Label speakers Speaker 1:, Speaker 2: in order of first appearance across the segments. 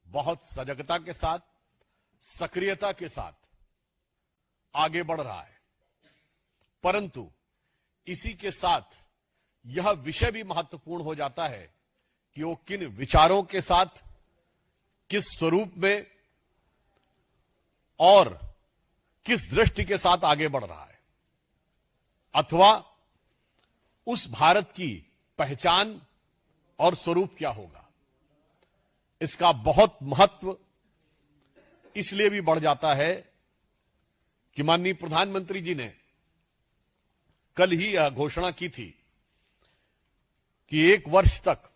Speaker 1: बहुत सजगता के साथ, सक्रियता के साथ आगे बढ़ रहा है। परंतु इसी के साथ यह विषय भी महत्वपूर्ण हो जाता है कि वो किन विचारों के साथ, किस स्वरूप में और किस दृष्टि के साथ आगे बढ़ रहा है, अथवा उस भारत की पहचान और स्वरूप क्या होगा। इसका बहुत महत्व इसलिए भी बढ़ जाता है कि माननीय प्रधानमंत्री जी ने कल ही यह घोषणा की थी कि 1 वर्ष तक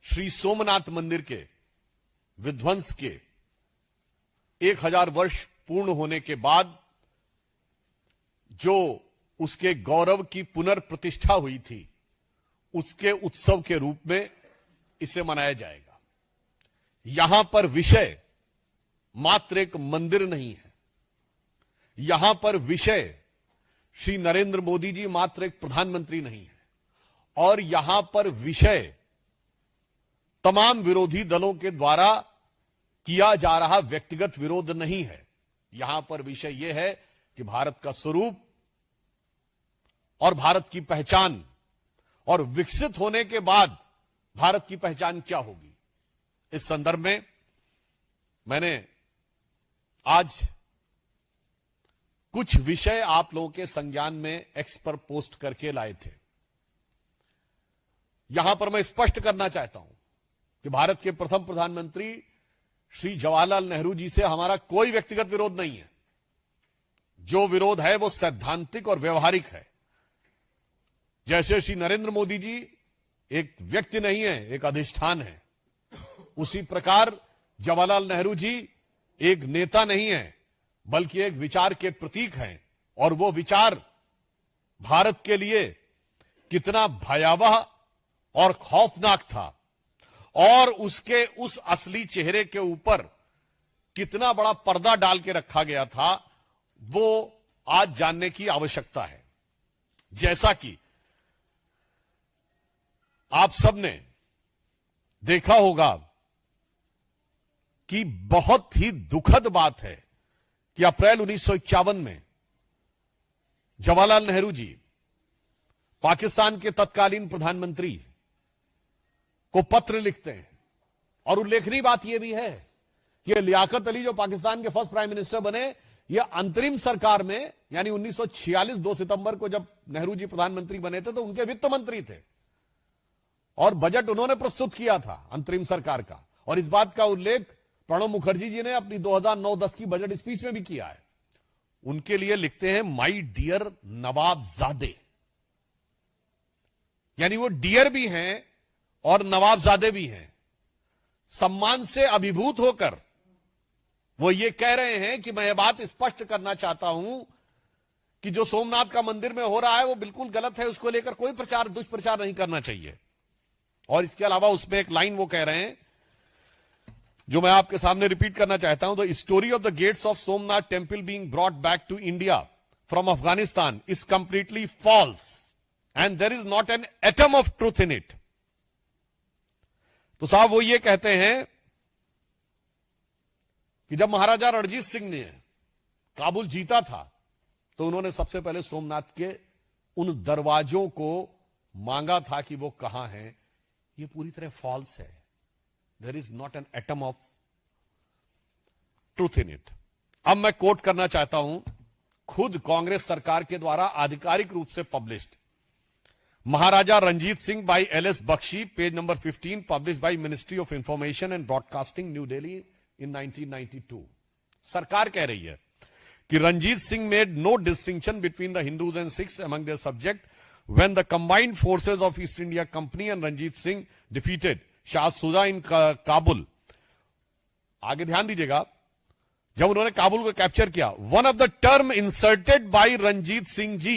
Speaker 1: श्री सोमनाथ मंदिर के विध्वंस के 1000 वर्ष पूर्ण होने के बाद जो उसके गौरव की पुनर्प्रतिष्ठा हुई थी, उसके उत्सव के रूप में इसे मनाया जाएगा। यहां पर विषय मात्र एक मंदिर नहीं है, यहां पर विषय श्री नरेंद्र मोदी जी मात्र एक प्रधानमंत्री नहीं है, और यहां पर विषय तमाम विरोधी दलों के द्वारा किया जा रहा व्यक्तिगत विरोध नहीं है। यहां पर विषय यह है कि भारत का स्वरूप और भारत की पहचान और विकसित होने के बाद भारत की पहचान क्या होगी। इस संदर्भ में मैंने आज कुछ विषय आप लोगों के संज्ञान में एक्स पर पोस्ट करके लाए थे। यहां पर मैं स्पष्ट करना चाहता हूं कि भारत के प्रथम प्रधानमंत्री श्री जवाहरलाल नेहरू जी से हमारा कोई व्यक्तिगत विरोध नहीं है। जो विरोध है वो सैद्धांतिक और व्यवहारिक है। जैसे श्री नरेंद्र मोदी जी एक व्यक्ति नहीं है, एक अधिष्ठान है, उसी प्रकार जवाहरलाल नेहरू जी एक नेता नहीं है, बल्कि एक विचार के प्रतीक हैं। और वो विचार भारत के लिए कितना भयावह और खौफनाक था, और उसके उस असली चेहरे के ऊपर कितना बड़ा पर्दा डाल के रखा गया था, वो आज जानने की आवश्यकता है। जैसा कि आप सबने देखा होगा कि बहुत ही दुखद बात है कि अप्रैल 1951 में जवाहरलाल नेहरू जी पाकिस्तान के तत्कालीन प्रधानमंत्री को पत्र लिखते हैं, और उल्लेखनीय बात यह भी है कि लियाकत अली जो पाकिस्तान के फर्स्ट प्राइम मिनिस्टर बने, यह अंतरिम सरकार में, यानी 1946 2 सितंबर को जब नेहरू जी प्रधानमंत्री बने थे तो उनके वित्त मंत्री थे, और बजट उन्होंने प्रस्तुत किया था अंतरिम सरकार का। और इस बात का उल्लेख प्रणब मुखर्जी जी ने अपनी 2009-10 की बजट स्पीच में भी किया है। उनके लिए लिखते हैं माई डियर नवाबजादे, यानी वो डियर भी हैं और नवाबजादे भी हैं। सम्मान से अभिभूत होकर वो ये कह रहे हैं कि मैं ये बात स्पष्ट करना चाहता हूं कि जो सोमनाथ का मंदिर में हो रहा है वो बिल्कुल गलत है, उसको लेकर कोई प्रचार दुष्प्रचार नहीं करना चाहिए। और इसके अलावा उसमें एक लाइन वो कह रहे हैं जो मैं आपके सामने रिपीट करना चाहता हूं, the story of the gates of Somnath temple being brought back to India from Afghanistan is completely false and there is not an atom of truth in it. तो साहब वो ये कहते हैं कि जब महाराजा रणजीत सिंह ने काबुल जीता था तो उन्होंने सबसे पहले सोमनाथ के उन दरवाजों को मांगा था कि वो कहां हैं। ये पूरी तरह फॉल्स है। There is not an atom of truth in it. अब मैं कोट करना चाहता हूं खुद कांग्रेस सरकार के द्वारा आधिकारिक रूप से published Maharaja Ranjit Singh by L S. Bakhshi, page number 15, publish by ministry of information and broadcasting, new Delhi in 1992। सरकार कह रही है कि Ranjit Singh made no distinction between the Hindus and Sikhs among their subject when the combined forces of East India Company and Ranjit Singh defeated Shah Sudha in Kabul। आगे ध्यान दीजिएगा, जब उन्होंने काबुल को कैप्चर किया, one of the term inserted by Ranjit Singh ji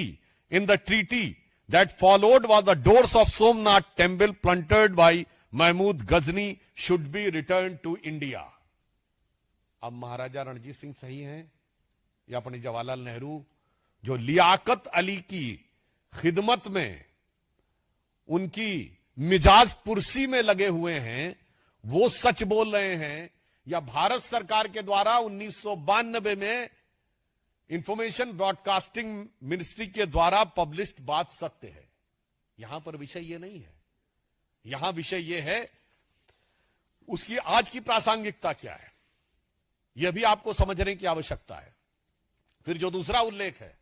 Speaker 1: in the treaty that followed was the doors of Somnath temple plundered by Mahmud Ghazni should be returned to India। अब महाराजा रणजीत सिंह सही हैं या पंडित जवाहरलाल नेहरू जो लियाकत अली की खिदमत में उनकी मिजाज पुरसी में लगे हुए हैं, वो सच बोल रहे हैं या भारत सरकार के द्वारा 1992 में इंफॉर्मेशन ब्रॉडकास्टिंग मिनिस्ट्री के द्वारा पब्लिश्ड बात सत्य है। यहां पर विषय यह नहीं है, यहां विषय यह है उसकी आज की प्रासंगिकता क्या है, यह भी आपको समझने की आवश्यकता है। फिर जो दूसरा उल्लेख है,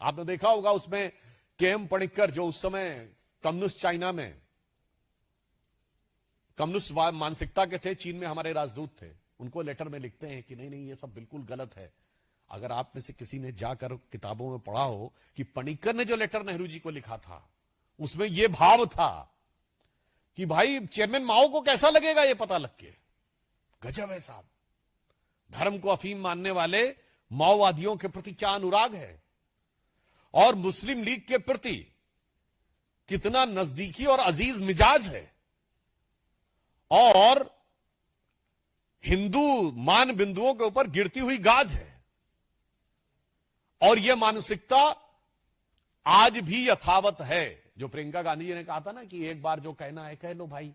Speaker 1: आपने देखा होगा उसमें के.एम. पणिक्कर, जो उस समय कम्युनिस्ट चाइना में कम्युनिस्ट मानसिकता के थे, चीन में हमारे राजदूत थे, उनको लेटर में लिखते हैं कि नहीं नहीं ये सब बिल्कुल गलत है। अगर आप में से किसी ने जाकर किताबों में पढ़ा हो कि पणिक्कर ने जो लेटर नेहरू जी को लिखा था, उसमें यह भाव था कि भाई चेयरमैन माओ को कैसा लगेगा ये पता लग के, गजब है साहब, धर्म को अफीम मानने वाले माओवादियों के प्रति क्या अनुराग है और मुस्लिम लीग के प्रति कितना नजदीकी और अजीज मिजाज है, और हिंदू मान बिंदुओं के ऊपर गिरती हुई गाज है। और यह मानसिकता आज भी यथावत है। जो प्रियंका गांधी जी ने कहा था ना कि एक बार जो कहना है कह लो भाई,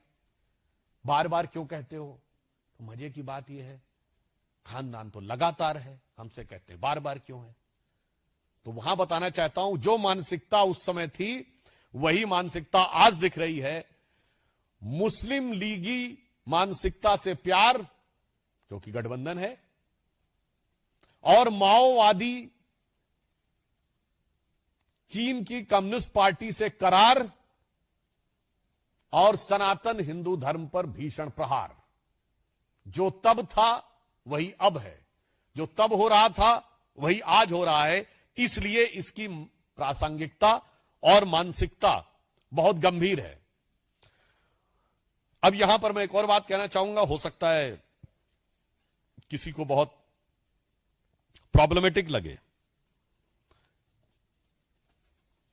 Speaker 1: बार बार क्यों कहते हो। तो मजे की बात यह है, खानदान तो लगातार है, हमसे कहते हैं बार बार क्यों है। तो वहां बताना चाहता हूं, जो मानसिकता उस समय थी वही मानसिकता आज दिख रही है। मुस्लिम लीगी मानसिकता से प्यार, क्योंकि गठबंधन है, और माओवादी चीन की कम्युनिस्ट पार्टी से करार, और सनातन हिंदू धर्म पर भीषण प्रहार। जो तब था वही अब है, जो तब हो रहा था वही आज हो रहा है। इसलिए इसकी प्रासंगिकता और मानसिकता बहुत गंभीर है। अब यहां पर मैं एक और बात कहना चाहूंगा, हो सकता है किसी को बहुत प्रॉब्लमेटिक लगे।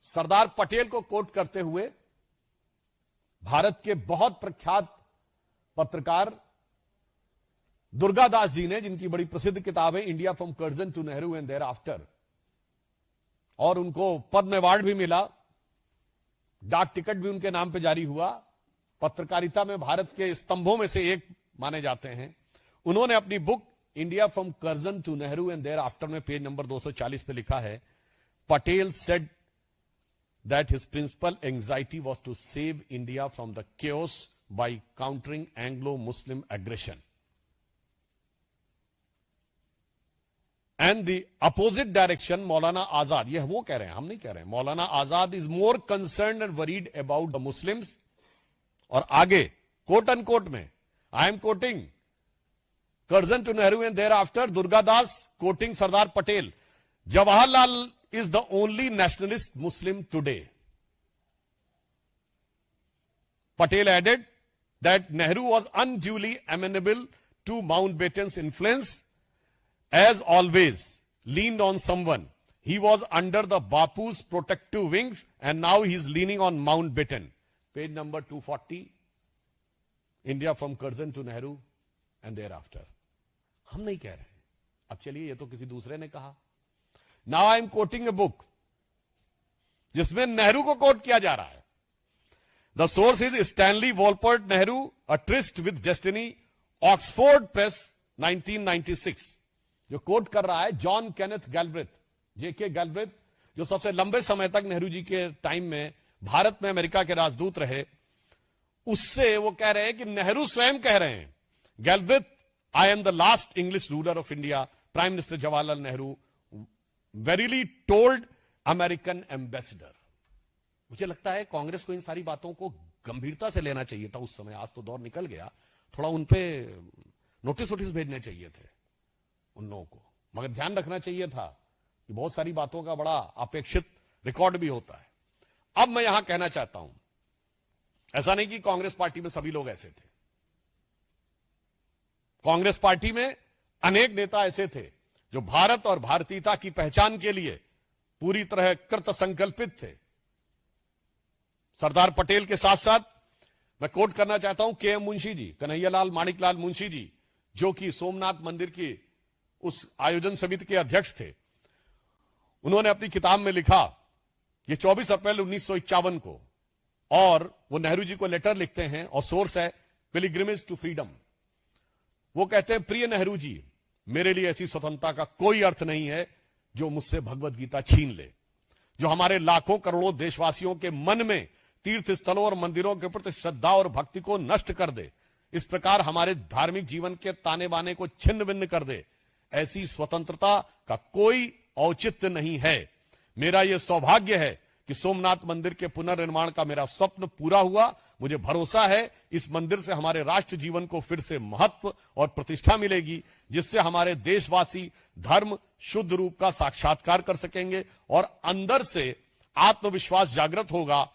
Speaker 1: सरदार पटेल को कोट करते हुए भारत के बहुत प्रख्यात पत्रकार दुर्गादास जी ने, जिनकी बड़ी प्रसिद्ध किताब है India from Curzon to Nehru and thereafter, और उनको पद्म अवार्ड भी मिला, डाक टिकट भी उनके नाम पे जारी हुआ, पत्रकारिता में भारत के स्तंभों में से एक माने जाते हैं। उन्होंने अपनी book India from Curzon to Nehru and thereafter में पेज नंबर 240 पे लिखा है, Patel said that his principal anxiety was to save India from the chaos by countering Anglo-Muslim aggression. And the opposite direction, Maulana Azad, यह वो कह रहे हैं, हम नहीं कह रहे हैं, Maulana Azad is more concerned and worried about the Muslims. और आगे कोट अनकोट में, I am quoting Curzon to Nehru and thereafter, Durgadas quoting Sardar Patel, Jawaharlal is the only nationalist Muslim today. Patel added that Nehru was unduly amenable to Mountbatten's influence, as always leaned on someone. He was under the Bapu's protective wings and now he's leaning on Mountbatten. Page number 240, India from Curzon to Nehru and thereafter. हम नहीं कह रहे, अब चलिए ये तो किसी दूसरे ने कहा। Now I am quoting a book जिसमें नेहरू को कोट किया जा रहा है। The source is Stanley Walpole Nehru, A Tryst with Destiny, Oxford Press, 1996। जो कोट कर रहा है जॉन केनेथ गैल्ब्रेथ, जेके गैल्ब्रेथ, जो सबसे लंबे समय तक नेहरू जी के टाइम में भारत में अमेरिका के राजदूत रहे। उससे वो कह रहे हैं कि नेहरू स्वयं कह रहे हैं, Galbraith, I am the last English ruler of India, prime minister Jawaharlal Nehru verily told American ambassador. मुझे लगता है कांग्रेस को इन सारी बातों को गंभीरता से लेना चाहिए था उस समय। आज तो दौर निकल गया, थोड़ा उन पे नोटिस भेजने चाहिए थे उन लोगों को, मगर ध्यान रखना चाहिए था कि बहुत सारी बातों का बड़ा अपेक्षित रिकॉर्ड भी होता है। अब मैं यहां कहना चाहता हूं, ऐसा नहीं कि कांग्रेस पार्टी में सभी लोग ऐसे थे। कांग्रेस पार्टी में अनेक नेता ऐसे थे जो भारत और भारतीयता की पहचान के लिए पूरी तरह कृत संकल्पित थे। सरदार पटेल के साथ साथ मैं कोट करना चाहता हूं के.एम. मुंशी जी, कन्हैयालाल माणिकलाल मुंशी जी, जो कि सोमनाथ मंदिर की उस आयोजन समिति के अध्यक्ष थे। उन्होंने अपनी किताब में लिखा, ये 24 अप्रैल 1951 को, और वो नेहरू जी को लेटर लिखते हैं और सोर्स है पिलग्रिमेज टू फ्रीडम। वो कहते हैं, प्रिय नेहरू जी, मेरे लिए ऐसी स्वतंत्रता का कोई अर्थ नहीं है जो मुझसे भगवत गीता छीन ले, जो हमारे लाखों करोड़ों देशवासियों के मन में तीर्थ स्थलों और मंदिरों के प्रति श्रद्धा और भक्ति को नष्ट कर दे, इस प्रकार हमारे धार्मिक जीवन के ताने बाने को छिन्न भिन्न कर दे। ऐसी स्वतंत्रता का कोई औचित्य नहीं है। मेरा यह सौभाग्य है कि सोमनाथ मंदिर के पुनर्निर्माण का मेरा स्वप्न पूरा हुआ। मुझे भरोसा है इस मंदिर से हमारे राष्ट्र जीवन को फिर से महत्व और प्रतिष्ठा मिलेगी, जिससे हमारे देशवासी धर्म शुद्ध रूप का साक्षात्कार कर सकेंगे और अंदर से आत्मविश्वास जागृत होगा,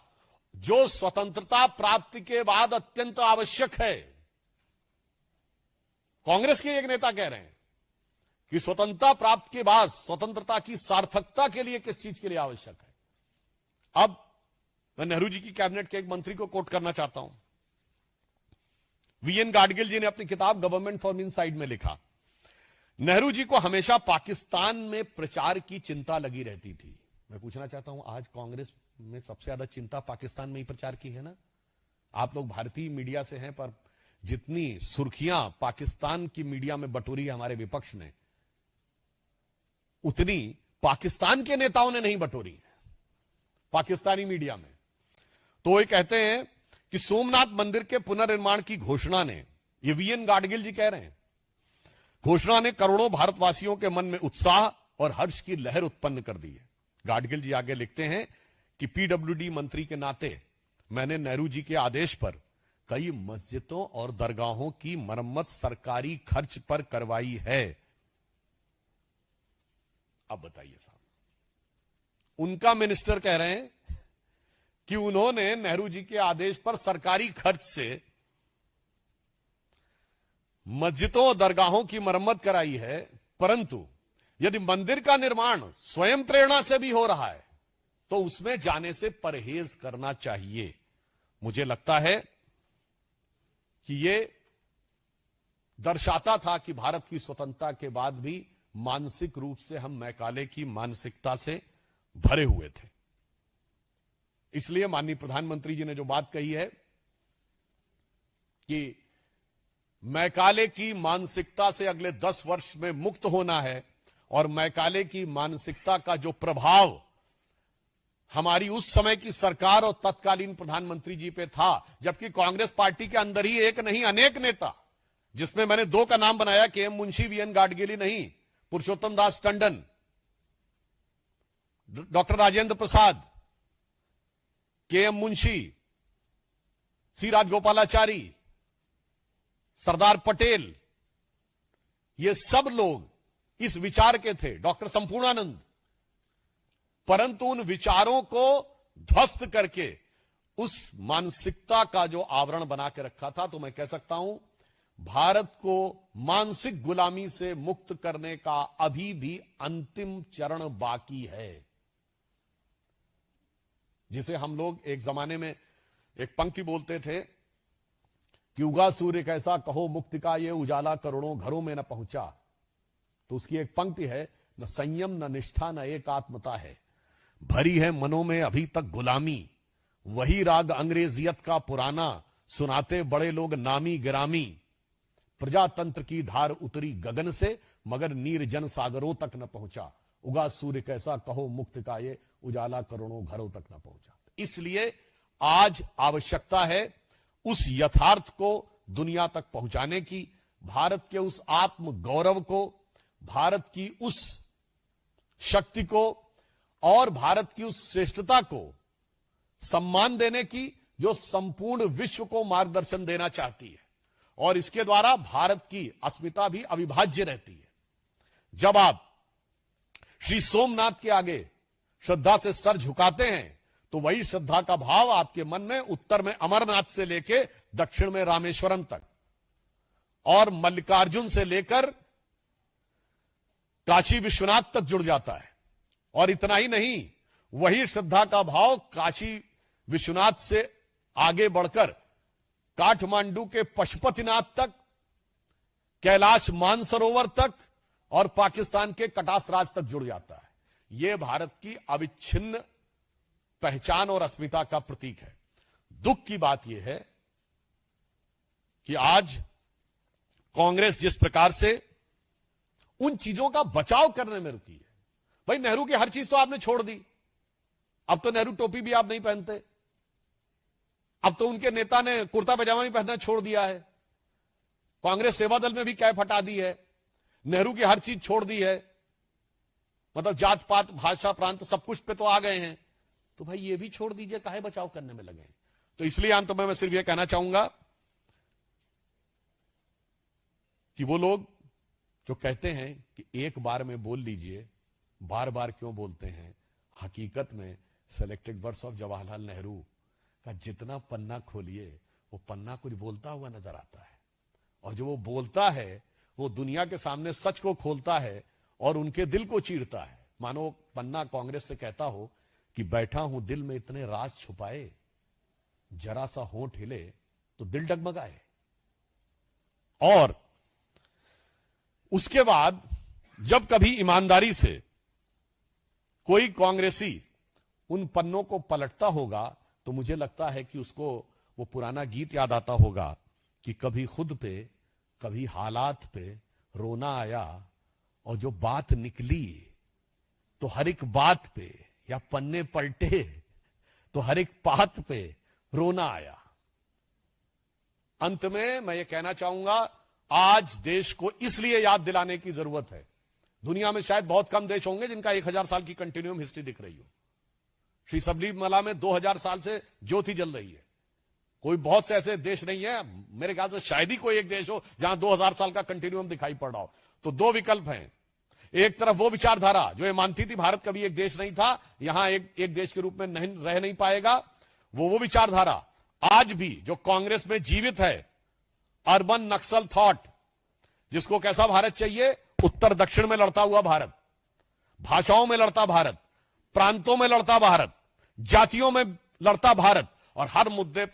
Speaker 1: जो स्वतंत्रता प्राप्ति के बाद अत्यंत आवश्यक है। कांग्रेस के एक नेता कह रहे हैं कि स्वतंत्रता प्राप्त के बाद स्वतंत्रता की सार्थकता के लिए किस चीज के लिए आवश्यक है। अब मैं नेहरू जी की कैबिनेट के एक मंत्री को कोट करना चाहता हूं। वीएन गाडगिल जी ने अपनी किताब गवर्नमेंट फ्रॉम इनसाइड में लिखा, नेहरू जी को हमेशा पाकिस्तान में प्रचार की चिंता लगी रहती थी। मैं पूछना चाहता हूं, आज कांग्रेस में सबसे ज्यादा चिंता पाकिस्तान में ही प्रचार की है ना? आप लोग भारतीय मीडिया से हैं, पर जितनी सुर्खियां पाकिस्तान की मीडिया में बटोरी है हमारे विपक्ष ने, उतनी पाकिस्तान के नेताओं ने नहीं बटोरी है पाकिस्तानी मीडिया में। तो ये कहते हैं कि सोमनाथ मंदिर के पुनर्निर्माण की घोषणा ने, ये वीएन गाडगिल जी कह रहे हैं, घोषणा ने करोड़ों भारतवासियों के मन में उत्साह और हर्ष की लहर उत्पन्न कर दी है। गाडगिल जी आगे लिखते हैं कि पीडब्ल्यूडी मंत्री के नाते मैंने नेहरू जी के आदेश पर कई मस्जिदों और दरगाहों की मरम्मत सरकारी खर्च पर करवाई है। अब बताइए साहब, उनका मिनिस्टर कह रहे हैं कि उन्होंने नेहरू जी के आदेश पर सरकारी खर्च से मस्जिदों और दरगाहों की मरम्मत कराई है, परंतु यदि मंदिर का निर्माण स्वयं प्रेरणा से भी हो रहा है तो उसमें जाने से परहेज करना चाहिए। मुझे लगता है कि यह दर्शाता था कि भारत की स्वतंत्रता के बाद भी मानसिक रूप से हम मैकाले की मानसिकता से भरे हुए थे। इसलिए माननीय प्रधानमंत्री जी ने जो बात कही है कि मैकाले की मानसिकता से अगले 10 वर्ष में मुक्त होना है, और मैकाले की मानसिकता का जो प्रभाव हमारी उस समय की सरकार और तत्कालीन प्रधानमंत्री जी पे था, जबकि कांग्रेस पार्टी के अंदर ही एक नहीं अनेक नेता, जिसमें मैंने 2 का नाम बनाया, के.एम. मुंशी, वीएन गाडगिल नहीं, पुरुषोत्तम दास टंडन, डॉक्टर राजेंद्र प्रसाद, के.एम. मुंशी, सी राजगोपालाचारी, सरदार पटेल, ये सब लोग इस विचार के थे, डॉक्टर संपूर्णानंद, परंतु उन विचारों को ध्वस्त करके उस मानसिकता का जो आवरण बना के रखा था, तो मैं कह सकता हूं भारत को मानसिक गुलामी से मुक्त करने का अभी भी अंतिम चरण बाकी है, जिसे हम लोग एक जमाने में एक पंक्ति बोलते थे कि उगा सूर्य कैसा कहो मुक्ति का ये उजाला करोड़ों घरों में न पहुंचा। तो उसकी एक पंक्ति है, न संयम न निष्ठा न एकात्मता है, भरी है मनों में अभी तक गुलामी, वही राग अंग्रेजियत का पुराना, सुनाते बड़े लोग नामी गिरामी, प्रजातंत्र की धार उतरी गगन से मगर नीर जन सागरों तक न पहुंचा, उगा सूर्य कैसा कहो मुक्त का ये उजाला करोड़ों घरों तक न पहुंचा। इसलिए आज आवश्यकता है उस यथार्थ को दुनिया तक पहुंचाने की, भारत के उस आत्म गौरव को, भारत की उस शक्ति को और भारत की उस श्रेष्ठता को सम्मान देने की, जो संपूर्ण विश्व को मार्गदर्शन देना चाहती है, और इसके द्वारा भारत की अस्मिता भी अविभाज्य रहती है। जब आप श्री सोमनाथ के आगे श्रद्धा से सर झुकाते हैं तो वही श्रद्धा का भाव आपके मन में उत्तर में अमरनाथ से लेकर दक्षिण में रामेश्वरम तक और मल्लिकार्जुन से लेकर काशी विश्वनाथ तक जुड़ जाता है। और इतना ही नहीं, वही श्रद्धा का भाव काशी विश्वनाथ से आगे बढ़कर काठमांडू के पशुपतिनाथ तक, कैलाश मानसरोवर तक और पाकिस्तान के कटास राज तक जुड़ जाता है। यह भारत की अविच्छिन्न पहचान और अस्मिता का प्रतीक है। दुख की बात यह है कि आज कांग्रेस जिस प्रकार से उन चीजों का बचाव करने में रुकी है। भाई नेहरू की हर चीज तो आपने छोड़ दी, अब तो नेहरू टोपी भी आप नहीं पहनते, अब तो उनके नेता ने कुर्ता पजामा भी पहनना छोड़ दिया है, कांग्रेस सेवा दल में भी कैफ हटा दी है, नेहरू की हर चीज छोड़ दी है, मतलब जात पात भाषा प्रांत सब कुछ पे तो आ गए हैं, तो भाई ये भी छोड़ दीजिए, काहे बचाव करने में लगे हैं। तो इसलिए अंत में मैं सिर्फ ये कहना चाहूंगा कि वो लोग जो कहते हैं कि एक बार में बोल लीजिए, बार बार क्यों बोलते हैं। हकीकत में selected words of Jawaharlal Nehru का जितना पन्ना खोलिए वो पन्ना कुछ बोलता हुआ नजर आता है, और जो वो बोलता है वो दुनिया के सामने सच को खोलता है और उनके दिल को चीरता है। मानो पन्ना कांग्रेस से कहता हो कि बैठा हूं दिल में इतने राज छुपाए, जरा सा होंठ हिले तो दिल डगमगाए। और उसके बाद जब कभी ईमानदारी से कोई कांग्रेसी उन पन्नों को पलटता होगा तो मुझे लगता है कि उसको वो पुराना गीत याद आता होगा कि कभी खुद पे कभी हालात पे रोना आया, और जो बात निकली तो हर एक बात पे, या पन्ने पलटे तो हर एक बात पे रोना आया। अंत में मैं ये कहना चाहूंगा, आज देश को इसलिए याद दिलाने की जरूरत है। दुनिया में शायद बहुत कम देश होंगे जिनका 1000 साल की कंटिन्यूम हिस्ट्री दिख रही हो। श्री सबरीमला में 2000 साल से ज्योति जल रही है। कोई बहुत से ऐसे देश नहीं है, मेरे ख्याल से शायद ही कोई एक देश हो जहां 2000 साल का कंटिन्यूम दिखाई पड़ रहा हो। तो दो विकल्प हैं, एक तरफ वो विचारधारा जो ये मानती थी भारत कभी एक देश नहीं था, यहां एक देश के रूप में रह नहीं पाएगा, वो विचारधारा आज भी जो कांग्रेस में जीवित है, अर्बन नक्सल थॉट, जिसको कैसा भारत चाहिए, उत्तर दक्षिण में लड़ता हुआ भारत, भाषाओं में लड़ता भारत, प्रांतों में लड़ता भारत, जातियों में लड़ता भारत, और हर मुद्दे पे